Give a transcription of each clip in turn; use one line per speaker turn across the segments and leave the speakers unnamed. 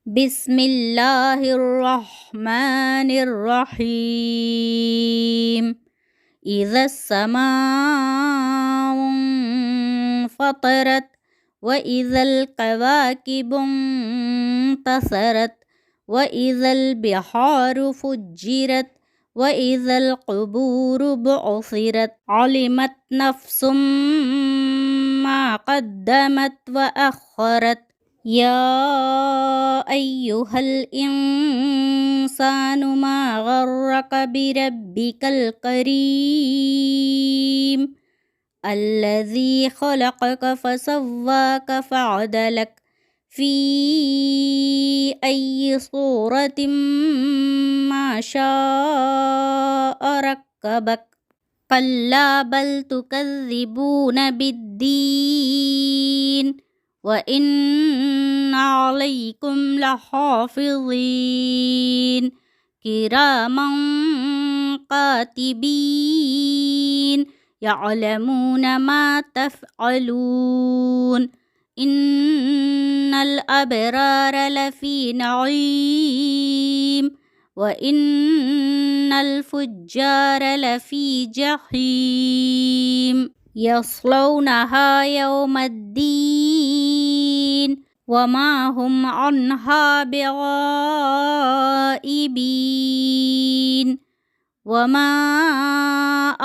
بسم اللہ الرحمن الرحیم اذا السماء انفطرت واذا الكواكب انتثرت واذا البحار فجرت واذا القبور بعثرت علمت نفس ما قدمت واخرت یا ایہا الانسان ما غرک بربک الکریم الذی خلقک فسواک فعدلک فی ای صورت ما شاء رکبک کلا بل تکذبون بالدین وَإِنَّ عَلَيْكُمْ لَحَافِظِينَ كِرَامًا كَاتِبِينَ يَعْلَمُونَ مَا تَفْعَلُونَ إِنَّ الْأَبْرَارَ لَفِي نَعِيمٍ وَإِنَّ الْفُجَّارَ لَفِي جَحِيمٍ يصلونها يوم الدين وما هم عنها بغائبين وما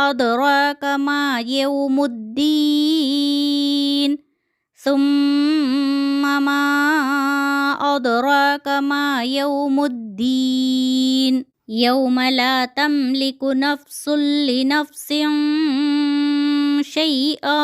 أدراك ما يوم الدين ثم ما أدراك ما يوم الدين يوم لا تملك نفس لنفس شیئا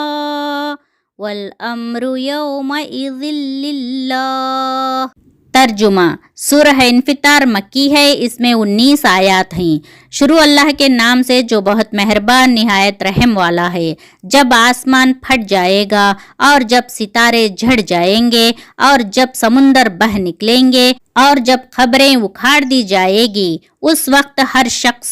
والامر یومئذ للہ۔ ترجمہ: سورہ انفطار مکی ہے، اس میں 19 آیات ہیں۔ شروع اللہ کے نام سے جو بہت مہربان نہایت رحم والا ہے۔ جب آسمان پھٹ جائے گا اور جب ستارے جھڑ جائیں گے اور جب سمندر بہہ نکلیں گے اور جب خبریں اکھاڑ دی جائے گی، اس وقت ہر شخص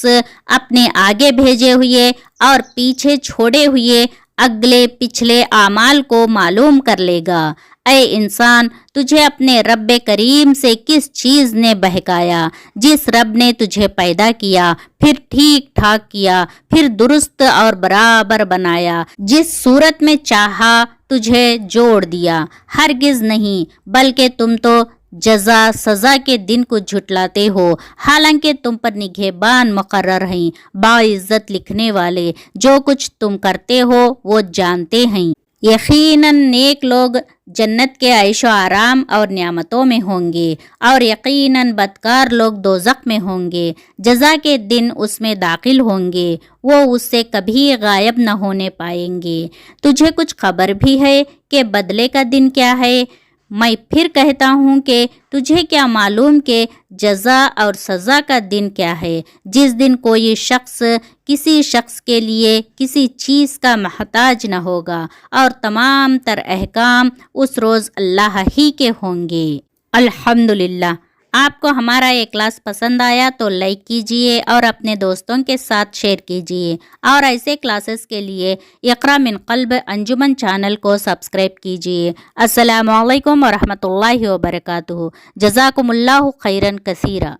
اپنے آگے بھیجے ہوئے اور پیچھے چھوڑے ہوئے اگلے پچھلے اعمال کو معلوم کر لے گا۔ اے انسان، تجھے اپنے رب کریم سے کس چیز نے بہکایا؟ جس رب نے تجھے پیدا کیا، پھر ٹھیک ٹھاک کیا، پھر درست اور برابر بنایا، جس صورت میں چاہا تجھے جوڑ دیا۔ ہرگز نہیں، بلکہ تم تو جزا سزا کے دن کو جھٹلاتے ہو، حالانکہ تم پر نگہبان مقرر ہیں، باعزت لکھنے والے۔ جو کچھ تم کرتے ہو وہ جانتے ہیں۔ یقیناً نیک لوگ جنت کے عیش و آرام اور نعمتوں میں ہوں گے، اور یقیناً بدکار لوگ دوزخ میں ہوں گے، جزا کے دن اس میں داخل ہوں گے، وہ اس سے کبھی غائب نہ ہونے پائیں گے۔ تجھے کچھ خبر بھی ہے کہ بدلے کا دن کیا ہے؟ میں پھر کہتا ہوں کہ تجھے کیا معلوم کہ جزا اور سزا کا دن کیا ہے، جس دن کوئی شخص کسی شخص کے لیے کسی چیز کا محتاج نہ ہوگا، اور تمام تر احکام اس روز اللہ ہی کے ہوں گے۔ الحمدللہ۔ آپ کو ہمارا یہ کلاس پسند آیا تو لائک کیجئے اور اپنے دوستوں کے ساتھ شیئر کیجئے، اور ایسے کلاسز کے لیے اقرا من قلب انجمن چینل کو سبسکرائب کیجئے۔ السلام علیکم ورحمۃ اللہ وبرکاتہ۔ جزاکم اللہ خیرا کثیرا۔